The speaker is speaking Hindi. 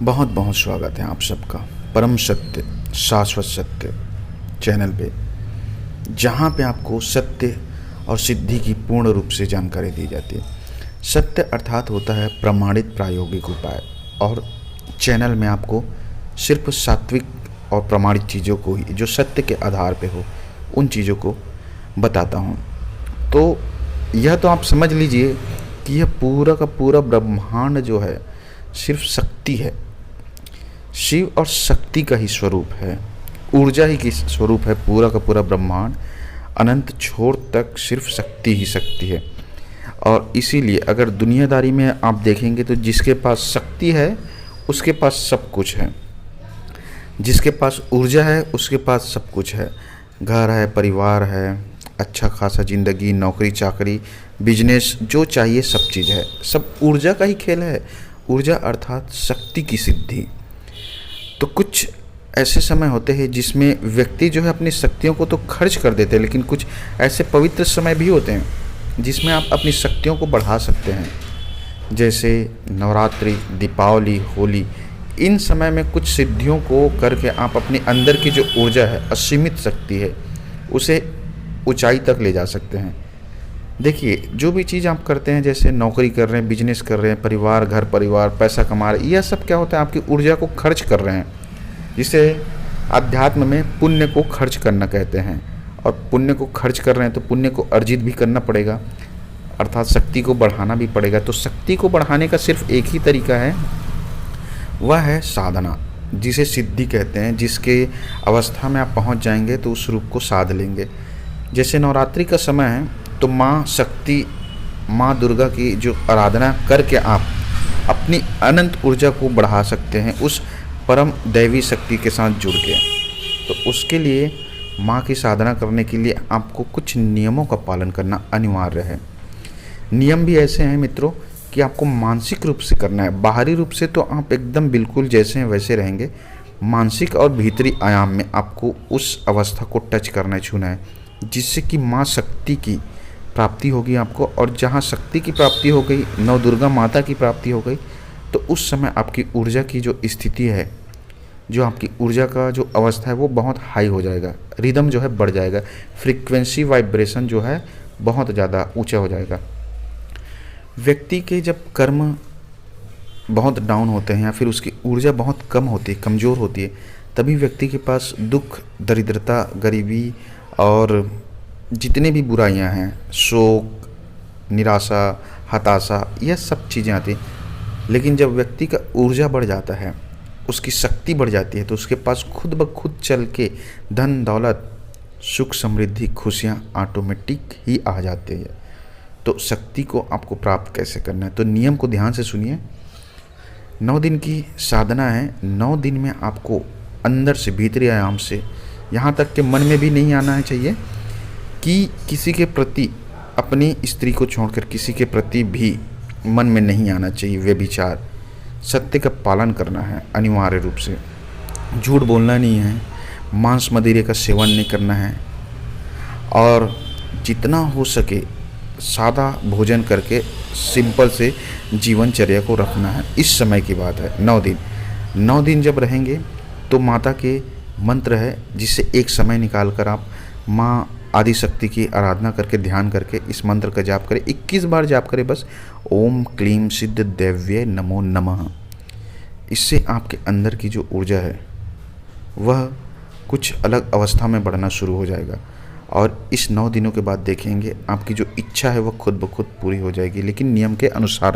बहुत बहुत स्वागत है आप सबका परम सत्य शाश्वत सत्य चैनल पे, जहाँ पे आपको सत्य और सिद्धि की पूर्ण रूप से जानकारी दी जाती है। सत्य अर्थात होता है प्रमाणित प्रायोगिक उपाय, और चैनल में आपको सिर्फ सात्विक और प्रमाणित चीज़ों को ही, जो सत्य के आधार पे हो, उन चीज़ों को बताता हूँ। तो यह तो आप समझ लीजिए कि यह पूरा का पूरा ब्रह्मांड जो है सिर्फ शक्ति है। शिव और शक्ति का ही स्वरूप है, ऊर्जा ही की स्वरूप है। पूरा का पूरा ब्रह्मांड अनंत छोर तक सिर्फ शक्ति ही शक्ति है। और इसीलिए अगर दुनियादारी में आप देखेंगे तो जिसके पास शक्ति है उसके पास सब कुछ है, जिसके पास ऊर्जा है उसके पास सब कुछ है। घर है, परिवार है, अच्छा खासा ज़िंदगी, नौकरी चाकरी, बिजनेस, जो चाहिए सब चीज़ है। सब ऊर्जा का ही खेल है। ऊर्जा अर्थात शक्ति की सिद्धि। तो कुछ ऐसे समय होते हैं जिसमें व्यक्ति जो है अपनी शक्तियों को तो खर्च कर देते हैं, लेकिन कुछ ऐसे पवित्र समय भी होते हैं जिसमें आप अपनी शक्तियों को बढ़ा सकते हैं। जैसे नवरात्रि, दीपावली, होली, इन समय में कुछ सिद्धियों को करके आप अपने अंदर की जो ऊर्जा है, असीमित शक्ति है, उसे ऊंचाई तक ले जा सकते हैं। देखिए, जो भी चीज़ आप करते हैं, जैसे नौकरी कर रहे हैं, बिजनेस कर रहे हैं, परिवार, घर परिवार, पैसा कमा रहे हैं, यह सब क्या होता है, आपकी ऊर्जा को खर्च कर रहे हैं, जिसे अध्यात्म में पुण्य को खर्च करना कहते हैं। और पुण्य को खर्च कर रहे हैं तो पुण्य को अर्जित भी करना पड़ेगा, अर्थात शक्ति को बढ़ाना भी पड़ेगा। तो शक्ति को बढ़ाने का सिर्फ एक ही तरीका है, वह है साधना, जिसे सिद्धि कहते हैं। जिसके अवस्था में आप पहुंच जाएंगे तो उस रूप को साध लेंगे। जैसे नवरात्रि का समय है तो माँ शक्ति, माँ दुर्गा की जो आराधना करके आप अपनी अनंत ऊर्जा को बढ़ा सकते हैं, उस परम दैवी शक्ति के साथ जुड़ के। तो उसके लिए माँ की साधना करने के लिए आपको कुछ नियमों का पालन करना अनिवार्य है। नियम भी ऐसे हैं मित्रों कि आपको मानसिक रूप से करना है। बाहरी रूप से तो आप एकदम बिल्कुल जैसे हैं वैसे रहेंगे। मानसिक और भीतरी आयाम में आपको उस अवस्था को टच करना, छूना है, जिससे कि माँ शक्ति की प्राप्ति होगी आपको। और जहाँ शक्ति की प्राप्ति हो गई, नव दुर्गा माता की प्राप्ति हो गई, तो उस समय आपकी ऊर्जा की जो स्थिति है, जो आपकी ऊर्जा का जो अवस्था है, वो बहुत हाई हो जाएगा। रिदम जो है बढ़ जाएगा, फ्रीक्वेंसी वाइब्रेशन जो है बहुत ज़्यादा ऊंचा हो जाएगा। व्यक्ति के जब कर्म बहुत डाउन होते हैं या फिर उसकी ऊर्जा बहुत कम होती है, कमज़ोर होती है, तभी व्यक्ति के पास दुख, दरिद्रता, गरीबी और जितने भी बुराइयां हैं, शोक, निराशा, हताशा, यह सब चीज़ें आती हैं। लेकिन जब व्यक्ति का ऊर्जा बढ़ जाता है, उसकी शक्ति बढ़ जाती है, तो उसके पास खुद ब खुद चल के धन दौलत, सुख समृद्धि, खुशियाँ ऑटोमेटिक ही आ जाती है। तो शक्ति को आपको प्राप्त कैसे करना है, तो नियम को ध्यान से सुनिए। 9 दिन की साधना है। 9 दिन में आपको अंदर से, भीतरी आयाम से, यहाँ तक कि मन में भी नहीं आना है चाहिए कि किसी के प्रति, अपनी स्त्री को छोड़कर किसी के प्रति भी मन में नहीं आना चाहिए व्यभिचार। सत्य का पालन करना है अनिवार्य रूप से। झूठ बोलना नहीं है, मांस मदिरे का सेवन नहीं करना है, और जितना हो सके सादा भोजन करके सिंपल से जीवनचर्या को रखना है। इस समय की बात है। 9 दिन जब रहेंगे तो माता के मंत्र है, जिससे एक समय निकाल कर आप माँ आदि शक्ति की आराधना करके, ध्यान करके इस मंत्र का जाप करें। 21 बार जाप करें बस, ओम क्लीम सिद्ध दैव्य नमो नमः। इससे आपके अंदर की जो ऊर्जा है वह कुछ अलग अवस्था में बढ़ना शुरू हो जाएगा। और इस 9 दिनों के बाद देखेंगे आपकी जो इच्छा है वह खुद ब खुद पूरी हो जाएगी, लेकिन नियम के अनुसार।